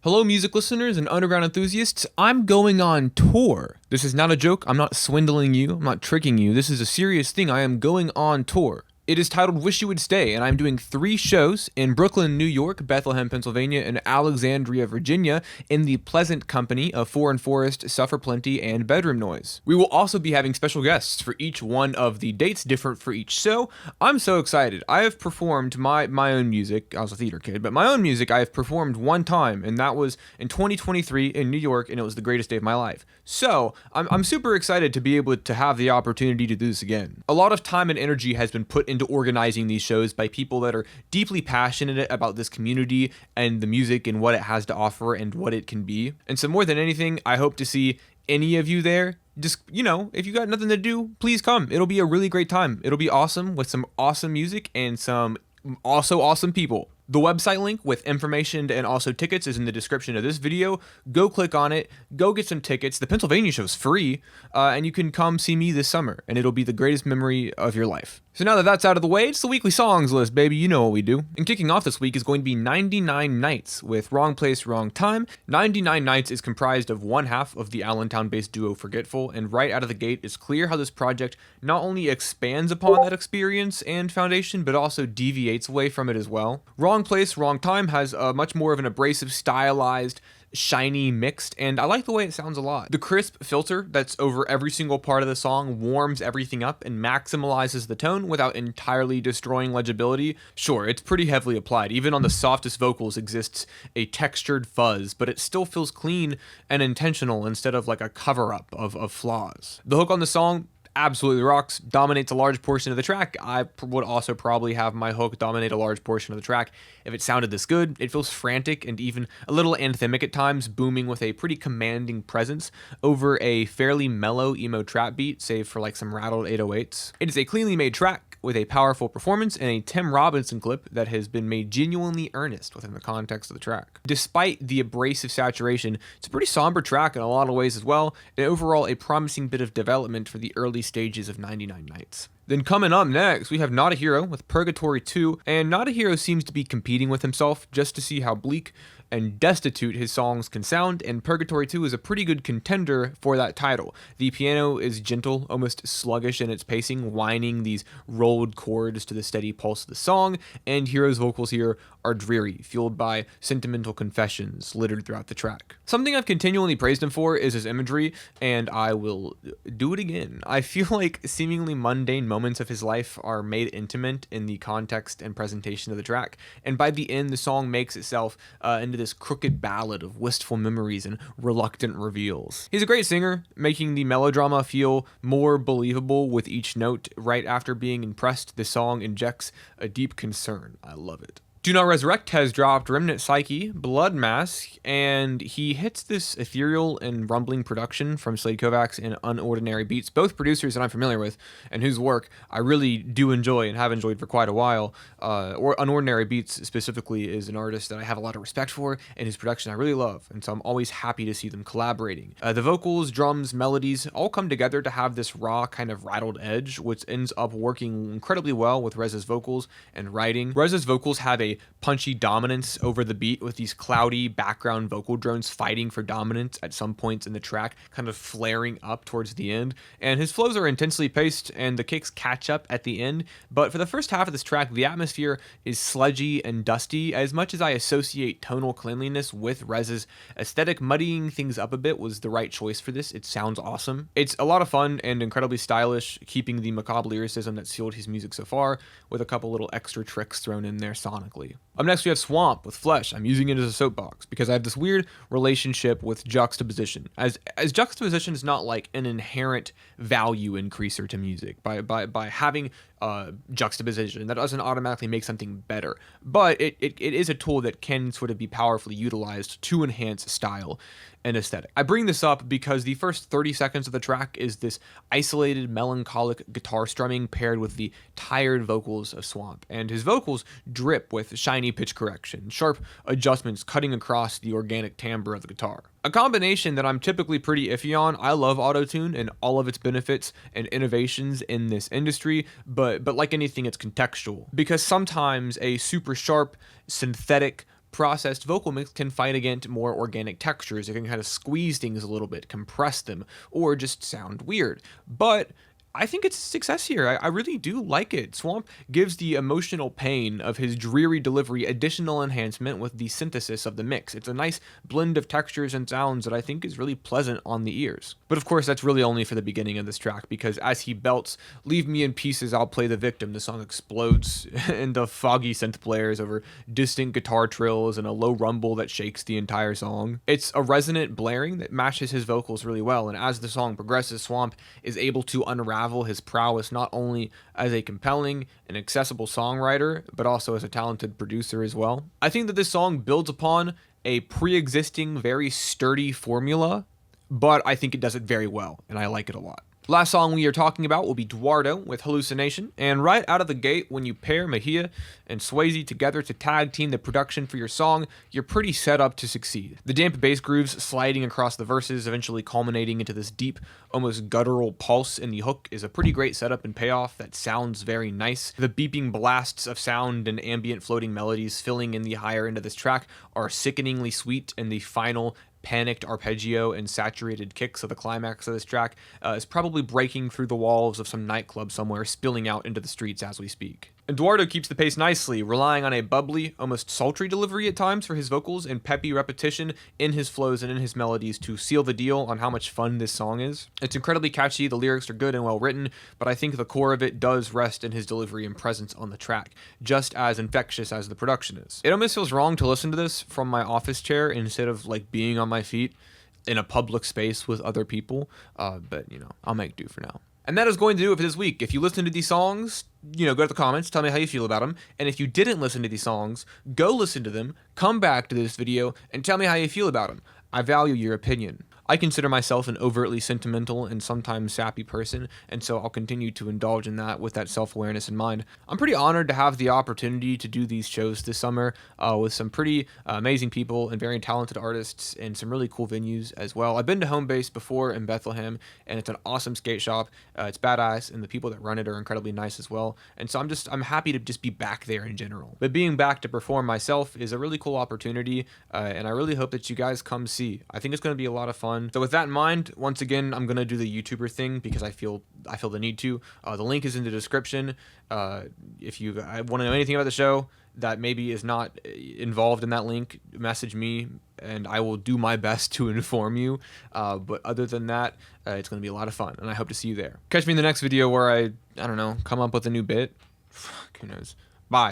Hello, music listeners and underground enthusiasts. I'm going on tour. This is not a joke. I'm not swindling you. I'm not tricking you. This is a serious thing. I am going on tour. It is titled Wish You Would Stay, and I'm doing 3 shows in Brooklyn, New York, Bethlehem, Pennsylvania, and Alexandria, Virginia, in the pleasant company of Foreign Forest, Suffer Plenty, and Bedroom Noise. We will also be having special guests for each one of the dates, different for each show. I'm so excited. I have performed my own music. I was a theater kid, but my own music I have performed one time, and that was in 2023 in New York, and it was the greatest day of my life. So, I'm super excited to be able to have the opportunity to do this again. A lot of time and energy has been put into organizing these shows by people that are deeply passionate about this community and the music and what it has to offer and what it can be. And so more than anything, I hope to see any of you there. Just, if you got nothing to do, please come. It'll be a really great time. It'll be awesome with some awesome music and some also awesome people. The website link with information and also tickets is in the description of this video. Go click on it. Go get some tickets. The Pennsylvania show is free, and you can come see me this summer, and it'll be the greatest memory of your life. So now that that's out of the way, it's the weekly songs list, baby. You know what we do. And kicking off this week is going to be 99 Nights with Wrong Place, Wrong Time. 99 Nights is comprised of one half of the Allentown-based duo Forgetful, and right out of the gate, it's clear how this project not only expands upon that experience and foundation, but also deviates away from it as well. Wrong Place, Wrong Time has much more of an abrasive, stylized, shiny mixed, and I like the way it sounds a lot. The crisp filter that's over every single part of the song warms everything up and maximalizes the tone without entirely destroying legibility. Sure, it's pretty heavily applied. Even on the softest vocals exists a textured fuzz, but it still feels clean and intentional instead of like a cover-up of flaws. The hook on the song absolutely rocks, dominates a large portion of the track. I would also probably have my hook dominate a large portion of the track if it sounded this good. It feels frantic and even a little anthemic at times, booming with a pretty commanding presence over a fairly mellow emo trap beat, save for like some rattled 808s. It is a cleanly made track with a powerful performance and a Tim Robinson clip that has been made genuinely earnest within the context of the track. Despite the abrasive saturation, it's a pretty somber track in a lot of ways as well, and overall a promising bit of development for the early stages of 99 Nights. Then coming up next, we have Notahero with Purgatory 2, and Notahero seems to be competing with himself just to see how bleak and destitute his songs can sound, and Purgatory 2 is a pretty good contender for that title. The piano is gentle, almost sluggish in its pacing, whining these rolled chords to the steady pulse of the song, and Hero's vocals here are dreary, fueled by sentimental confessions littered throughout the track. Something I've continually praised him for is his imagery, and I will do it again. I feel like seemingly mundane moments of his life are made intimate in the context and presentation of the track, and by the end the song makes itself into this crooked ballad of wistful memories and reluctant reveals. He's a great singer, making the melodrama feel more believable with each note. Right after being impressed, the song injects a deep concern. I love it. Do Not Resurrect has dropped Remnant, Psyche, Blood Mask, and he hits this ethereal and rumbling production from Slade Kovacs and Unordinary Beats, both producers that I'm familiar with and whose work I really do enjoy and have enjoyed for quite a while. Or Unordinary Beats specifically is an artist that I have a lot of respect for, and his production I really love, and so I'm always happy to see them collaborating. The vocals, drums, melodies all come together to have this raw kind of rattled edge, which ends up working incredibly well with Rez's vocals and writing. Rez's vocals have a punchy dominance over the beat, with these cloudy background vocal drones fighting for dominance at some points in the track, kind of flaring up towards the end. And his flows are intensely paced and the kicks catch up at the end, but for the first half of this track, the atmosphere is sludgy and dusty. As much as I associate tonal cleanliness with Rez's aesthetic, muddying things up a bit was the right choice for this. It sounds awesome. It's a lot of fun and incredibly stylish, keeping the macabre lyricism that sealed his music so far, with a couple little extra tricks thrown in there sonically. Up next we have Swamp with Flesh. I'm using it as a soapbox because I have this weird relationship with juxtaposition. As juxtaposition is not like an inherent value increaser to music. By having juxtaposition, that doesn't automatically make something better. But it is a tool that can sort of be powerfully utilized to enhance style and aesthetic. I bring this up because the first 30 seconds of the track is this isolated, melancholic guitar strumming paired with the tired vocals of Swamp. And his vocals drip with shiny pitch correction, sharp adjustments cutting across the organic timbre of the guitar. A combination that I'm typically pretty iffy on. I love autotune and all of its benefits and innovations in this industry, but like anything, it's contextual. Because sometimes a super sharp, synthetic, processed vocal mix can fight against more organic textures. It can kind of squeeze things a little bit, compress them, or just sound weird. But I think it's a success here. I really do like it. Swamp gives the emotional pain of his dreary delivery additional enhancement with the synthesis of the mix. It's a nice blend of textures and sounds that I think is really pleasant on the ears. But of course, that's really only for the beginning of this track, because as he belts, "Leave me in pieces, I'll play the victim," the song explodes into foggy synth players over distant guitar trills and a low rumble that shakes the entire song. It's a resonant blaring that matches his vocals really well, and as the song progresses, Swamp is able to unravel his prowess not only as a compelling and accessible songwriter, but also as a talented producer as well. I think that this song builds upon a pre-existing, very sturdy formula, but I think it does it very well, and I like it a lot. Last song we are talking about will be Dwardo with Hallucination, and right out of the gate, when you pair Mejia and Swayze together to tag team the production for your song, you're pretty set up to succeed. The damp bass grooves sliding across the verses, eventually culminating into this deep, almost guttural pulse in the hook, is a pretty great setup and payoff that sounds very nice. The beeping blasts of sound and ambient floating melodies filling in the higher end of this track are sickeningly sweet, and the final panicked arpeggio and saturated kicks of the climax of this track is probably breaking through the walls of some nightclub somewhere, spilling out into the streets as we speak. Eduardo keeps the pace nicely, relying on a bubbly, almost sultry delivery at times for his vocals and peppy repetition in his flows and in his melodies to seal the deal on how much fun this song is. It's incredibly catchy, the lyrics are good and well written, but I think the core of it does rest in his delivery and presence on the track, just as infectious as the production is. It almost feels wrong to listen to this from my office chair instead of like being on my feet in a public space with other people, but you know, I'll make do for now. And that is going to do it for this week. If you listen to these songs, go to the comments, tell me how you feel about them. And if you didn't listen to these songs, go listen to them, come back to this video, and tell me how you feel about them. I value your opinion. I consider myself an overtly sentimental and sometimes sappy person, and so I'll continue to indulge in that with that self-awareness in mind. I'm pretty honored to have the opportunity to do these shows this summer with some pretty amazing people and very talented artists and some really cool venues as well. I've been to Home Base before in Bethlehem, and it's an awesome skate shop. It's badass, and the people that run it are incredibly nice as well. And so I'm happy to just be back there in general. But being back to perform myself is a really cool opportunity, and I really hope that you guys come see. I think it's going to be a lot of fun. So with that in mind, once again, I'm going to do the YouTuber thing because I feel the need to. The link is in the description. If you want to know anything about the show that maybe is not involved in that link, message me and I will do my best to inform you. But other than that, it's going to be a lot of fun, and I hope to see you there. Catch me in the next video where I don't know, come up with a new bit. Fuck, who knows.